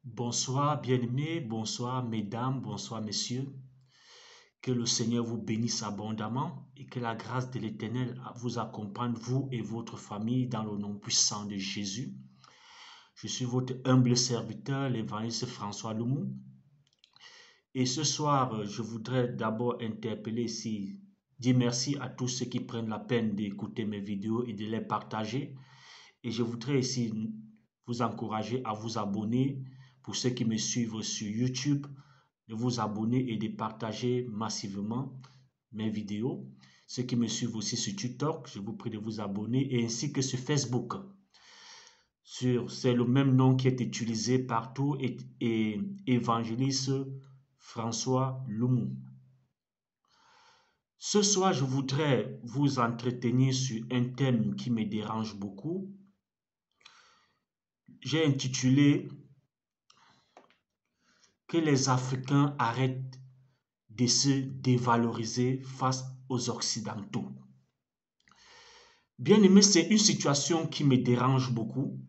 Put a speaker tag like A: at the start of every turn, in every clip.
A: Bonsoir bien-aimés, bonsoir mesdames, bonsoir messieurs. Que le Seigneur vous bénisse abondamment et que la grâce de l'Éternel vous accompagne, vous et votre famille, dans le nom puissant de Jésus. Je suis votre humble serviteur, l'évangéliste François Loumou. Et ce soir, je voudrais d'abord interpeller ici, dire merci à tous ceux qui prennent la peine d'écouter mes vidéos et de les partager. Et je voudrais ici vous encourager à vous abonner. Pour ceux qui me suivent sur YouTube, de vous abonner et de partager massivement mes vidéos. Ceux qui me suivent aussi sur TikTok, je vous prie de vous abonner, et ainsi que sur Facebook. C'est le même nom qui est utilisé partout, et évangéliste François Loumou. Ce soir, je voudrais vous entretenir sur un thème qui me dérange beaucoup. J'ai intitulé « Que les Africains arrêtent de se dévaloriser face aux Occidentaux ». Bien aimé, c'est une situation qui me dérange beaucoup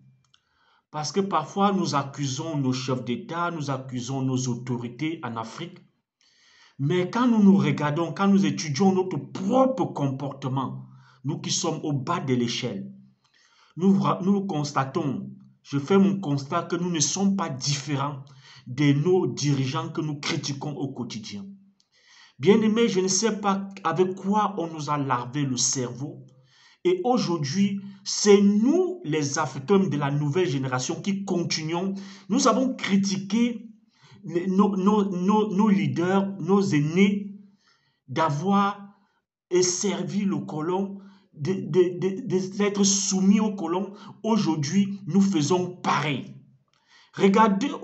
A: parce que parfois nous accusons nos chefs d'État, nous accusons nos autorités en Afrique, mais quand nous nous regardons, quand nous étudions notre propre comportement, nous qui sommes au bas de l'échelle, nous constatons, je fais mon constat que nous ne sommes pas différents de nos dirigeants que nous critiquons au quotidien. Bien-aimés, je ne sais pas avec quoi on nous a lavé le cerveau. Et aujourd'hui, c'est nous, les Africains de la nouvelle génération, qui continuons. Nous avons critiqué nos leaders, nos aînés, d'avoir servi le colon, d'être soumis au colon. Aujourd'hui, nous faisons pareil. Regardons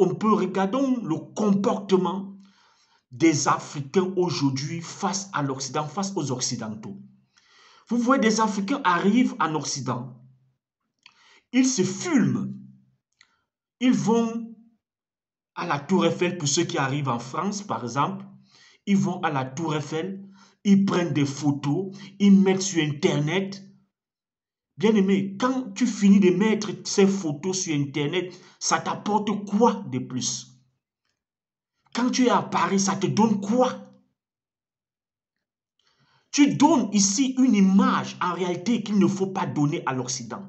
A: le comportement des Africains aujourd'hui face à l'Occident, face aux Occidentaux. Vous voyez, des Africains arrivent en Occident, ils se filment, ils vont à la Tour Eiffel, pour ceux qui arrivent en France par exemple, ils vont à la Tour Eiffel, ils prennent des photos, ils mettent sur Internet. Bien aimé, quand tu finis de mettre ces photos sur Internet, ça t'apporte quoi de plus? Quand tu es à Paris, ça te donne quoi? Tu donnes ici une image en réalité qu'il ne faut pas donner à l'Occident.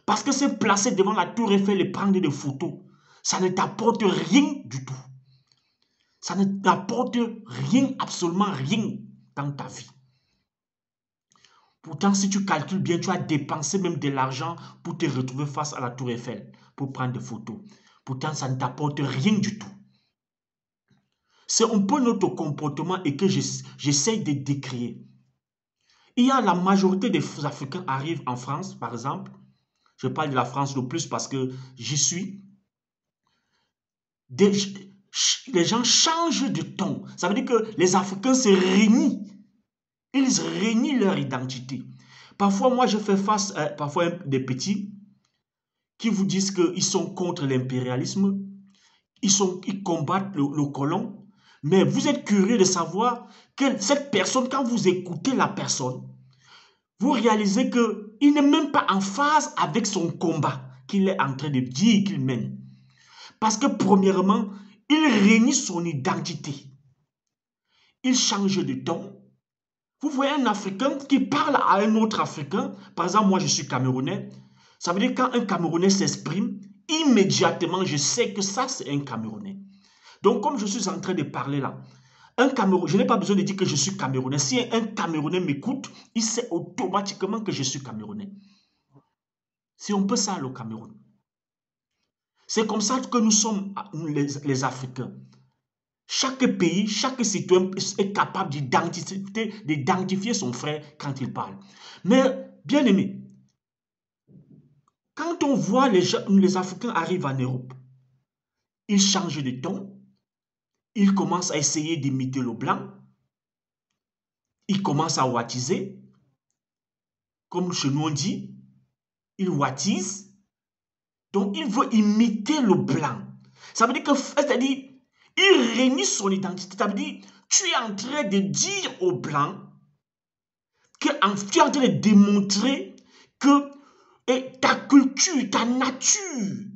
A: Parce que se placer devant la Tour Eiffel et prendre des photos, ça ne t'apporte rien du tout. Ça ne t'apporte rien, absolument rien dans ta vie. Pourtant, si tu calcules bien, tu as dépensé même de l'argent pour te retrouver face à la Tour Eiffel, pour prendre des photos. Pourtant, ça ne t'apporte rien du tout. C'est un peu notre comportement et que j'essaie de décrire. Il y a la majorité des Africains arrivent en France, par exemple. Je parle de la France le plus parce que j'y suis. Les gens changent de ton. Ça veut dire que les Africains se renient. Ils renient leur identité. Parfois, moi, je fais face à des petits qui vous disent qu'ils sont contre l'impérialisme. Ils combattent le colon. Mais vous êtes curieux de savoir que cette personne, quand vous écoutez la personne, vous réalisez qu'il n'est même pas en phase avec son combat qu'il est en train de dire qu'il mène. Parce que premièrement, il renie son identité. Il change de ton. Vous voyez un Africain qui parle à un autre Africain. Par exemple, moi je suis Camerounais. Ça veut dire quand un Camerounais s'exprime, immédiatement je sais que ça c'est un Camerounais. Donc comme je suis en train de parler là, je n'ai pas besoin de dire que je suis Camerounais. Si un Camerounais m'écoute, il sait automatiquement que je suis Camerounais. C'est un peu ça le Cameroun. C'est comme ça que nous sommes les Africains. Chaque pays, chaque citoyen est capable d'identifier son frère quand il parle. Mais, bien aimé, quand on voit les Africains arrivent en Europe, ils changent de ton, ils commencent à essayer d'imiter le blanc, ils commencent à wattiser, comme chez nous on dit, ils wattisent, donc ils veulent imiter le blanc. Ça veut dire que, c'est-à-dire, il renie son identité. Ça veut dire, tu es en train de dire aux blancs que tu es en train de démontrer que ta culture, ta nature,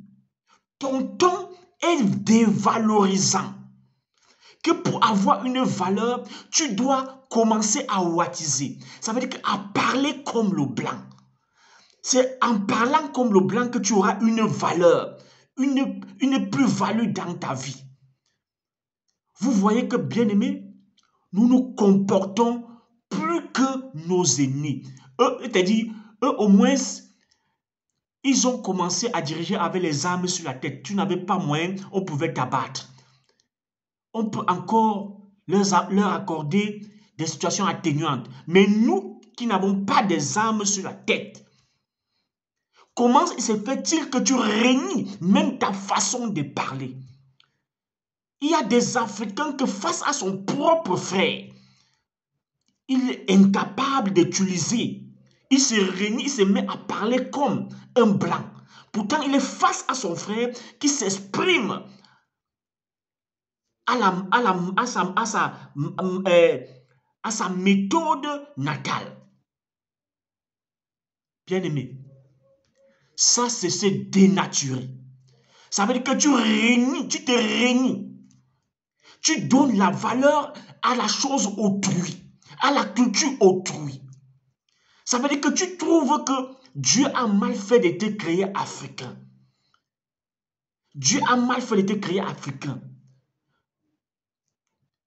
A: ton ton est dévalorisant. Que pour avoir une valeur, tu dois commencer à watiser. Ça veut dire à parler comme le blanc. C'est en parlant comme le blanc que tu auras une valeur, une plus-value dans ta vie. Vous voyez que, bien aimés, nous nous comportons plus que nos ennemis. Eux, c'est-à-dire, eux au moins, ils ont commencé à diriger avec les armes sur la tête. Tu n'avais pas moyen, on pouvait t'abattre. On peut encore leur accorder des situations atténuantes. Mais nous qui n'avons pas des armes sur la tête, comment se fait-il que tu renies même ta façon de parler? Il y a des Africains que face à son propre frère, il est incapable d'utiliser. Il se renie, il se met à parler comme un blanc. Pourtant, il est face à son frère qui s'exprime à sa méthode natale. Bien aimé, ça c'est se dénaturer. Ça veut dire que tu renies, tu te renies. Tu donnes la valeur à la chose autrui, à la culture autrui. Ça veut dire que tu trouves que Dieu a mal fait de te créer africain. Dieu a mal fait de te créer africain.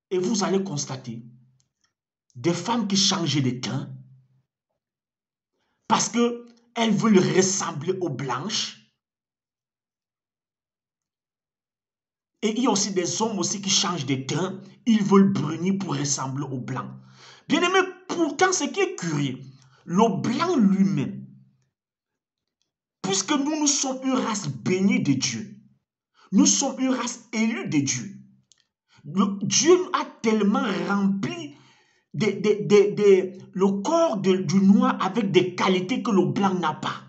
A: Et vous allez constater des femmes qui changent de teint parce qu'elles veulent ressembler aux blanches. Et il y a aussi des hommes aussi qui changent de teint. Ils veulent brunir pour ressembler aux blancs. Bien aimé, pourtant, ce qui est curieux, le blanc lui-même, puisque nous sommes une race bénie de Dieu, nous sommes une race élue de Dieu. Dieu a tellement rempli le corps du noir avec des qualités que le blanc n'a pas.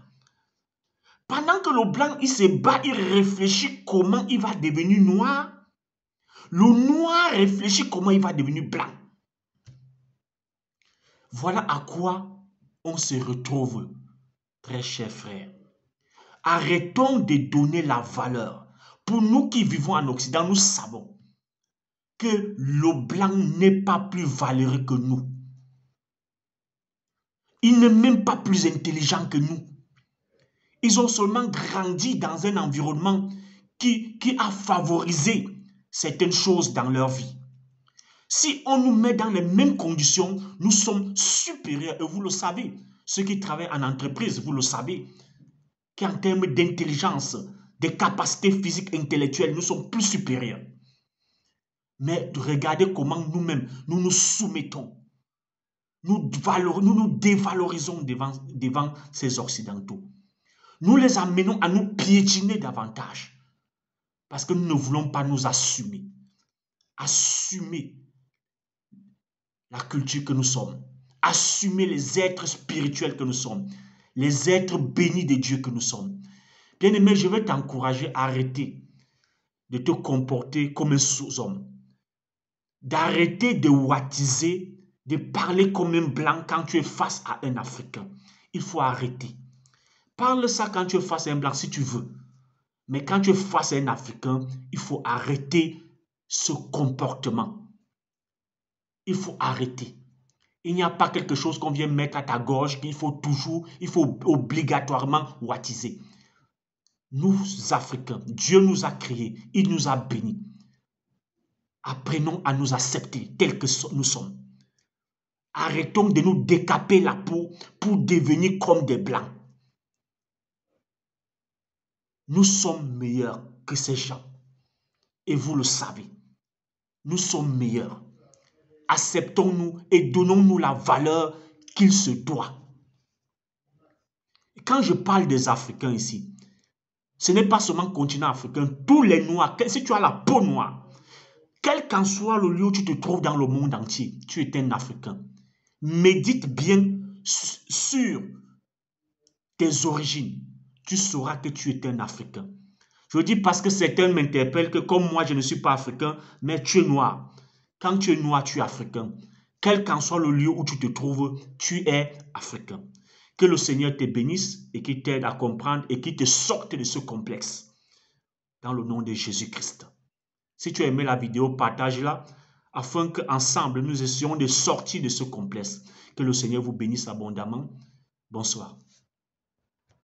A: Pendant que le blanc il se bat, il réfléchit comment il va devenir noir. Le noir réfléchit comment il va devenir blanc. Voilà à quoi on se retrouve, très chers frères. Arrêtons de donner la valeur. Pour nous qui vivons en Occident, nous savons que le blanc n'est pas plus valeureux que nous. Il n'est même pas plus intelligent que nous. Ils ont seulement grandi dans un environnement qui a favorisé certaines choses dans leur vie. Si on nous met dans les mêmes conditions, nous sommes supérieurs. Et vous le savez, ceux qui travaillent en entreprise, vous le savez, qu'en termes d'intelligence, de capacités physiques, intellectuelles, nous sommes plus supérieurs. Mais regardez comment nous-mêmes, nous nous soumettons. Nous nous dévalorisons devant ces Occidentaux. Nous les amenons à nous piétiner davantage. Parce que nous ne voulons pas nous assumer. Assumer la culture que nous sommes. Assumer les êtres spirituels que nous sommes. Les êtres bénis de Dieu que nous sommes. Bien-aimé, je vais t'encourager à arrêter de te comporter comme un sous-homme. D'arrêter de watiser, de parler comme un blanc quand tu es face à un Africain. Il faut arrêter. Parle ça quand tu es face à un blanc si tu veux. Mais quand tu es face à un Africain, il faut arrêter ce comportement. Il faut arrêter. Il n'y a pas quelque chose qu'on vient mettre à ta gorge qu'il faut toujours, il faut obligatoirement watiser. Nous, Africains, Dieu nous a créés, il nous a bénis. Apprenons à nous accepter tels que nous sommes. Arrêtons de nous décaper la peau pour devenir comme des blancs. Nous sommes meilleurs que ces gens. Et vous le savez. Nous sommes meilleurs. Acceptons-nous et donnons-nous la valeur qu'il se doit. Quand je parle des Africains ici, ce n'est pas seulement le continent africain. Tous les Noirs, si tu as la peau noire, quel qu'en soit le lieu où tu te trouves dans le monde entier, tu es un Africain. Médite bien sur tes origines. Tu sauras que tu es un Africain. Je dis parce que certains m'interpellent que comme moi, je ne suis pas africain, mais tu es noir. Quand tu es noir, tu es africain. Quel qu'en soit le lieu où tu te trouves, tu es africain. Que le Seigneur te bénisse et qu'il t'aide à comprendre et qu'il te sorte de ce complexe. dans le nom de Jésus-Christ. Si tu as aimé la vidéo, partage-la afin qu'ensemble, nous essayons de sortir de ce complexe. Que le Seigneur vous bénisse abondamment. Bonsoir.